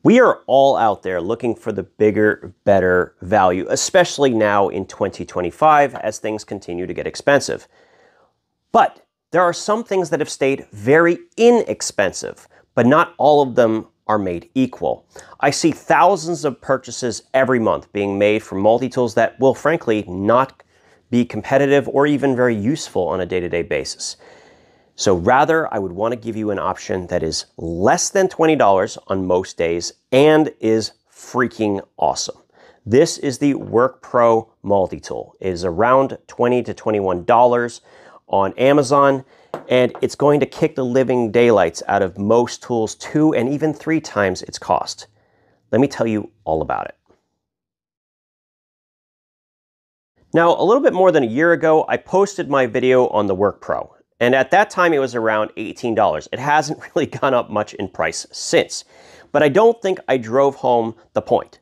We are all out there looking for the bigger, better value, especially now in 2025 as things continue to get expensive. But there are some things that have stayed very inexpensive, but not all of them are made equal. I see thousands of purchases every month being made from multi-tools that will frankly not be competitive or even very useful on a day-to-day basis. So rather, I would want to give you an option that is less than $20 on most days and is freaking awesome. This is the WorkPro multi-tool. It is around $20 to $21 on Amazon, and it's going to kick the living daylights out of most tools 2 and even 3 times its cost. Let me tell you all about it. Now, a little bit more than a year ago, I posted my video on the WorkPro. And at that time, it was around $18. It hasn't really gone up much in price since. But I don't think I drove home the point.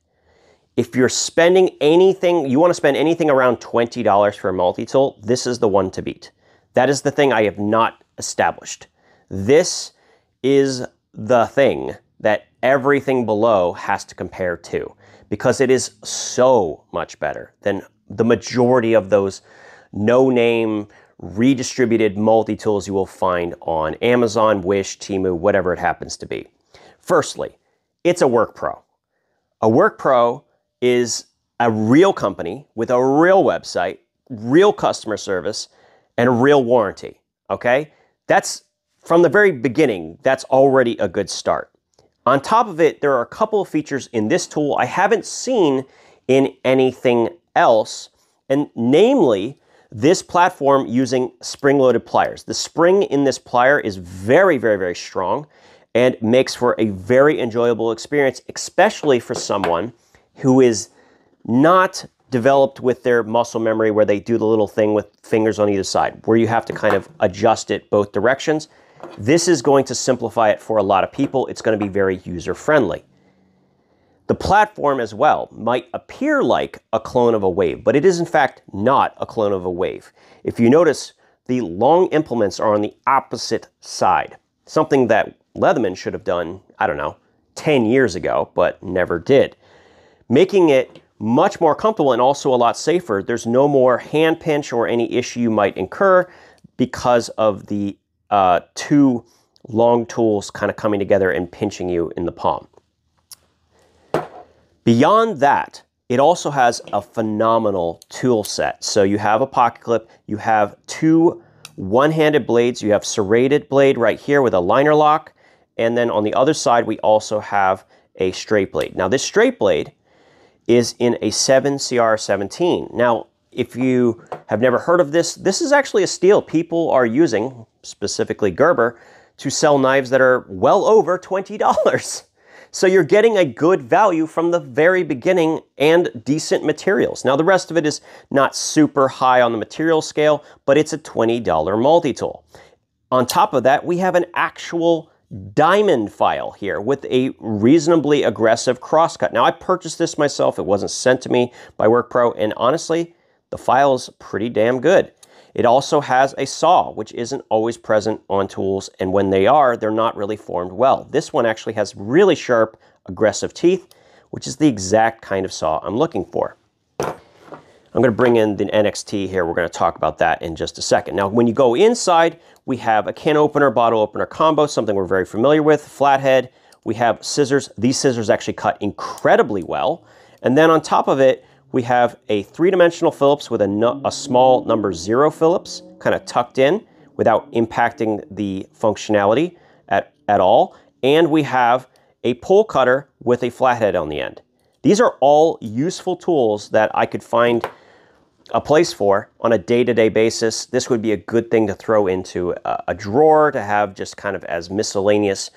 If you're spending anything, you want to spend anything around $20 for a multi-tool, this is the one to beat. That is the thing I have not established. This is the thing that everything below has to compare to, because it is so much better than the majority of those no-name, redistributed multi-tools you will find on Amazon, Wish, Temu, whatever it happens to be. Firstly, it's a WorkPro. A WorkPro is a real company with a real website, real customer service, and a real warranty, okay? That's, from the very beginning, that's already a good start. On top of it, there are a couple of features in this tool I haven't seen in anything else, and namely, this platform using spring-loaded pliers. The spring in this plier is very, very, very strong and makes for a very enjoyable experience, especially for someone who is not developed with their muscle memory where they do the little thing with fingers on either side, where you have to kind of adjust it both directions. This is going to simplify it for a lot of people. It's going to be very user-friendly. The platform as well might appear like a clone of a wave, but it is in fact not a clone of a wave. If you notice, the long implements are on the opposite side, something that Leatherman should have done, I don't know, 10 years ago, but never did. Making it much more comfortable and also a lot safer. There's no more hand pinch or any issue you might incur because of the 2 long tools kind of coming together and pinching you in the palm. Beyond that, it also has a phenomenal tool set. So you have a pocket clip, you have 2 one-handed blades, you have serrated blade right here with a liner lock, and then on the other side we also have a straight blade. Now this straight blade is in a 7CR17. Now, if you have never heard of this, this is actually a steel people are using, specifically Gerber, to sell knives that are well over $20. So you're getting a good value from the very beginning and decent materials. Now the rest of it is not super high on the material scale, but it's a $20 multi-tool. On top of that, we have an actual diamond file here with a reasonably aggressive crosscut. Now I purchased this myself, it wasn't sent to me by WorkPro, and honestly, the file is pretty damn good. It also has a saw, which isn't always present on tools, and when they are, they're not really formed well. This one actually has really sharp, aggressive teeth, which is the exact kind of saw I'm looking for. I'm going to bring in the NXT here. We're going to talk about that in just a second. Now, when you go inside, we have a can opener, bottle opener combo, something we're very familiar with, flathead. We have scissors. These scissors actually cut incredibly well. And then on top of it, we have a 3-dimensional Phillips with a small number 0 Phillips, kind of tucked in without impacting the functionality at all. And we have a pole cutter with a flathead on the end. These are all useful tools that I could find a place for on a day-to-day basis. This would be a good thing to throw into a drawer to have just kind of as miscellaneous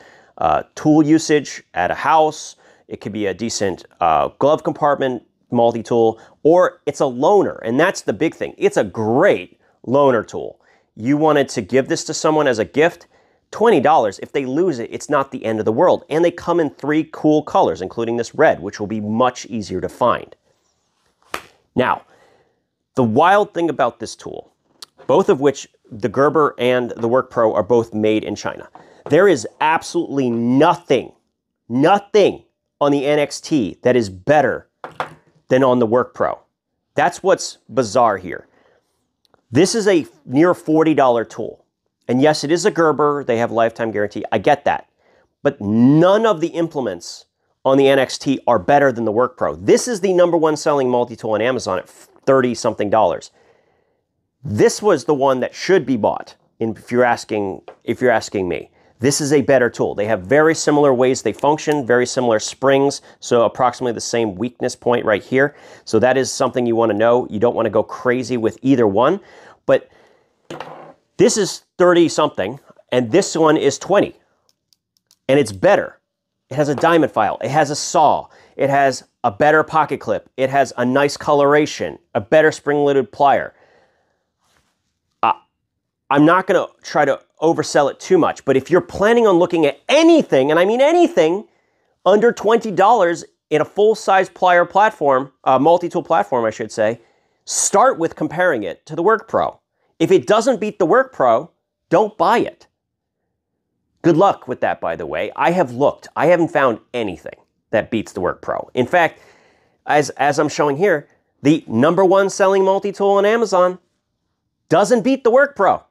tool usage at a house. It could be a decent glove compartment multi-tool, or it's a loaner, and that's the big thing. It's a great loaner tool. You wanted to give this to someone as a gift, $20. If they lose it, it's not the end of the world. And they come in 3 cool colors, including this red, which will be much easier to find. Now, the wild thing about this tool, both of which the Gerber and the WorkPro are both made in China. There is absolutely nothing on the NXT that is better than on the Work Pro. That's what's bizarre here. This is a near $40 tool. And yes, it is a Gerber. They have lifetime guarantee. I get that. But none of the implements on the NXT are better than the Work Pro. This is the #1 selling multi-tool on Amazon at 30-something dollars. This was the one that should be bought, if you're asking me. This is a better tool. They have very similar ways they function, very similar springs, so approximately the same weakness point right here. So that is something you want to know. You don't want to go crazy with either one, but this is 30-something, and this one is 20, and it's better. It has a diamond file. It has a saw. It has a better pocket clip. It has a nice coloration, a better spring-loaded plier. I'm not going to try to oversell it too much, but if you're planning on looking at anything, and I mean anything, under $20 in a full-size plier platform, multi-tool platform, I should say, start with comparing it to the Work Pro. If it doesn't beat the Work Pro, don't buy it. Good luck with that, by the way. I have looked. I haven't found anything that beats the Work Pro. In fact, as I'm showing here, the #1 selling multi-tool on Amazon doesn't beat the Work Pro.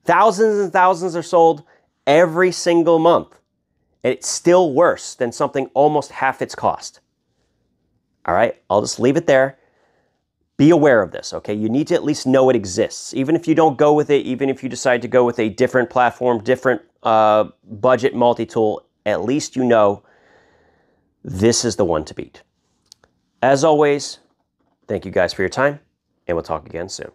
Thousands and thousands are sold every single month. And it's still worse than something almost half its cost. All right, I'll just leave it there. Be aware of this, okay? You need to at least know it exists. Even if you don't go with it, even if you decide to go with a different platform, different budget multi-tool, at least you know this is the one to beat. As always, thank you guys for your time, and we'll talk again soon.